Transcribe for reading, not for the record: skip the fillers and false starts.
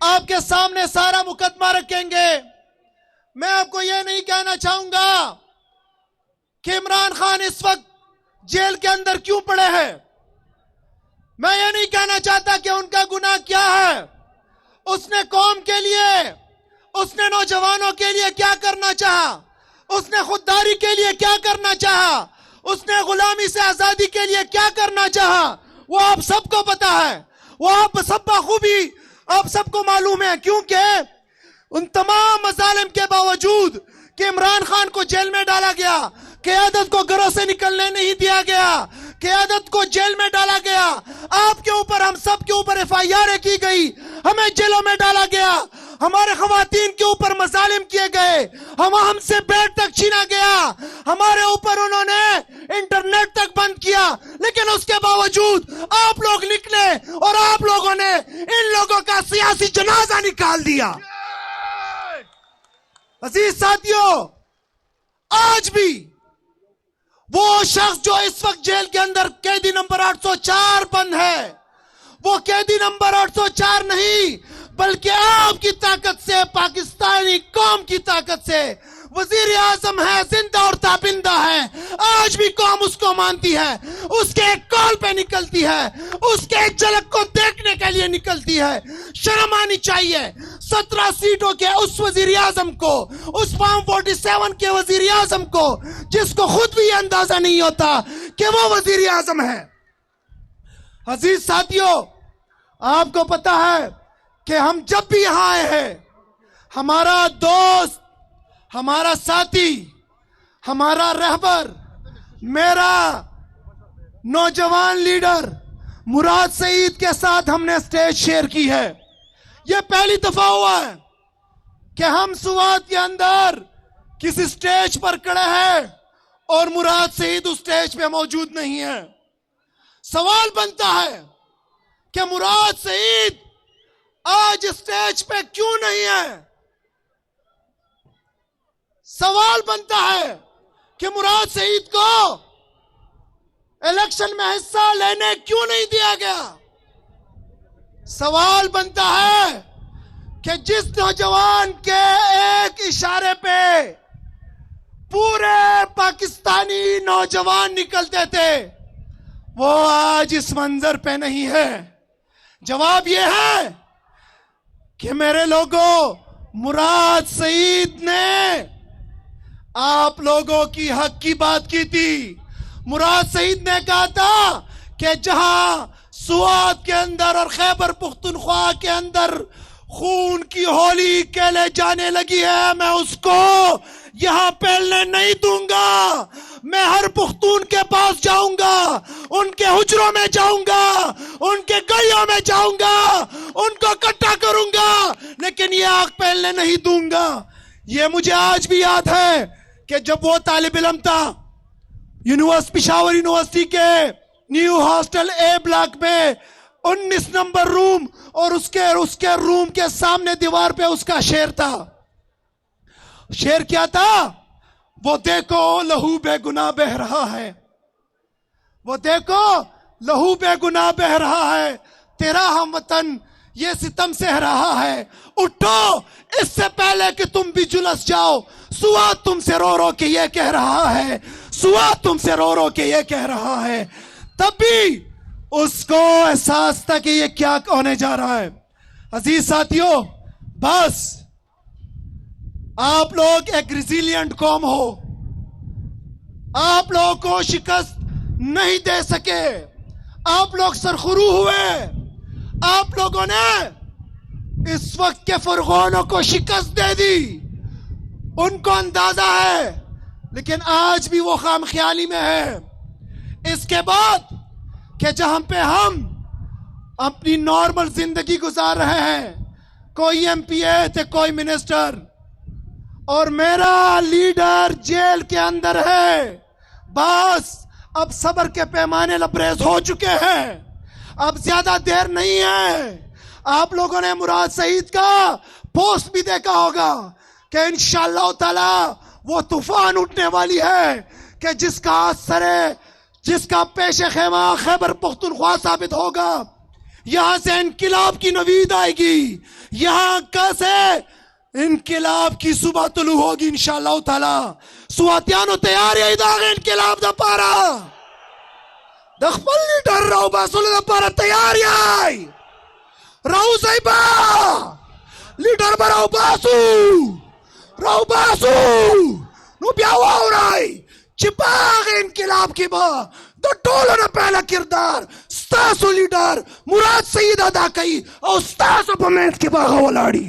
आपके सामने सारा मुकदमा रखेंगे। मैं आपको यह नहीं कहना चाहूंगा कि इमरान खान इस वक्त जेल के अंदर क्यों पड़े हैं। मैं ये नहीं कहना चाहता कि उनका गुनाह क्या है। उसने कौम के लिए, उसने नौजवानों के लिए क्या करना चाहा, उसने खुददारी के लिए क्या करना चाहा, उसने गुलामी से आजादी के लिए क्या करना चाहा, वो आप सबको पता है, वो आप सब बखूबी आप सबको मालूम है। क्योंकि उन तमाम मजालिम के बावजूद कि इमरान खान को जेल में डाला गया, क़यादत को घरों से निकलने नहीं दिया गया, क़यादत को जेल में डाला गया, आपके ऊपर, हम सब के ऊपर FIR की गई, हमें जेलों में डाला गया, हमारे खवातीन के ऊपर मजालिम किए गए, हमसे बेड तक छीना गया, हमारे ऊपर उन्होंने इंटरनेट तक बंद किया। लेकिन उसके बावजूद आप लोग निकले और आप लोगों ने इन लोगों का सियासी जनाजा निकाल दिया। अजीज साथियों, आज भी वो शख्स जो इस वक्त जेल के अंदर कैदी नंबर 804 बंद है, वो कैदी नंबर 804 नहीं, बल्कि आपकी ताकत से, पाकिस्तानी कौम की ताकत से वजीर आजम है, जिंदा और ताबिंदा है। आज भी कौम उसको मानती है, उसके एक कॉल पे निकलती है, उसके एक झलक को देखने के लिए निकलती है। शर्म आनी चाहिए 17 सीटों के उस वजीर आजम को, उस फॉर्म 47 के वजीर आजम को, जिसको खुद भी अंदाजा नहीं होता कि वो वजीर आजम है। अजीज साथियों, आपको पता है कि हम जब भी यहां आए हैं, हमारा दोस्त, हमारा साथी, हमारा रहबर, मेरा नौजवान लीडर मुराद सईद के साथ हमने स्टेज शेयर की है। यह पहली दफा हुआ है कि हम सुवात के अंदर किसी स्टेज पर खड़े हैं और मुराद सईद उस स्टेज पे मौजूद नहीं है। सवाल बनता है कि मुराद सईद आज स्टेज पे क्यों नहीं है। सवाल बनता है कि मुराद सईद को इलेक्शन में हिस्सा लेने क्यों नहीं दिया गया। सवाल बनता है कि जिस नौजवान के एक इशारे पे पूरे पाकिस्तानी नौजवान निकलते थे, वो आज इस मंजर पे नहीं है। जवाब यह है कि मेरे लोगों, मुराद सईद ने आप लोगों की हक की बात की थी। मुराद सईद ने कहा था कि जहां सुवात के अंदर और खैबर पुख्तनख्वा के अंदर खून की होली खेले जाने लगी है, मैं उसको यहां पहलने नहीं दूंगा। मैं हर पुख्तून के पास जाऊंगा, उनके हुजरों में जाऊंगा, उनके गलियों में जाऊंगा, उनको इकट्ठा करूंगा, लेकिन ये आग पहलने नहीं दूंगा। ये मुझे आज भी याद है कि जब वो तालिब इल्म था पिशावर यूनिवर्सिटी के न्यू हॉस्टल A ब्लॉक में 19 नंबर रूम, और उसके रूम के सामने दीवार पे उसका शेर था। शेर क्या था? वो देखो लहू बेगुनाह बह रहा है, वो देखो लहू बेगुनाह बह रहा है, तेरा हमवतन ये सितम सह रहा है। उठो इससे पहले कि तुम भी झुलस जाओ, सुवात तुमसे रो रो के ये कह रहा है, सुवात तुमसे रो रो के ये कह रहा है। तब भी उसको एहसास था कि ये क्या होने जा रहा है। अजीज साथियों, बस आप लोग एक रिजिलियंट कौम हो, आप लोगों को शिकस्त नहीं दे सके, आप लोग सरखुरू हुए, आप लोगों ने इस वक्त के फरगोनों को शिकस्त दे दी। उनको अंदाजा है, लेकिन आज भी वो खामख्याली में है। इसके बाद कि जहां पे हम अपनी नॉर्मल जिंदगी गुजार रहे हैं, कोई MP है तो कोई मिनिस्टर, और मेरा लीडर जेल के अंदर है। बस अब सब्र के पैमाने लबरेज हो चुके हैं, अब ज्यादा देर नहीं है। आप लोगों ने मुराद सईद का पोस्ट भी देखा होगा कि इंशाअल्लाह ताला वो तूफान उठने वाली है कि जिसका पेश खेमा खैबर पुख्तनख्वा साबित होगा। यहां से इनकिलाब की नवीद आएगी, यहां का से इनकिलाब की सुबह तुलू होगी इंशाअल्लाह ताला। सुवातियानो तैयार है इदाग इनकिलाब दा पारा दखपल लीडर राव बासुल दा पारा तैयार है राव साहिबा लीडर बराव बासु नु ब्यावा हो रहा है चिपाग इनकिलाब की बा तो टोलो ना पहला किरदार स्तासो लीडर मुराद सईद अदा कई और स्तासो पमेंट के बागा वलाड़ी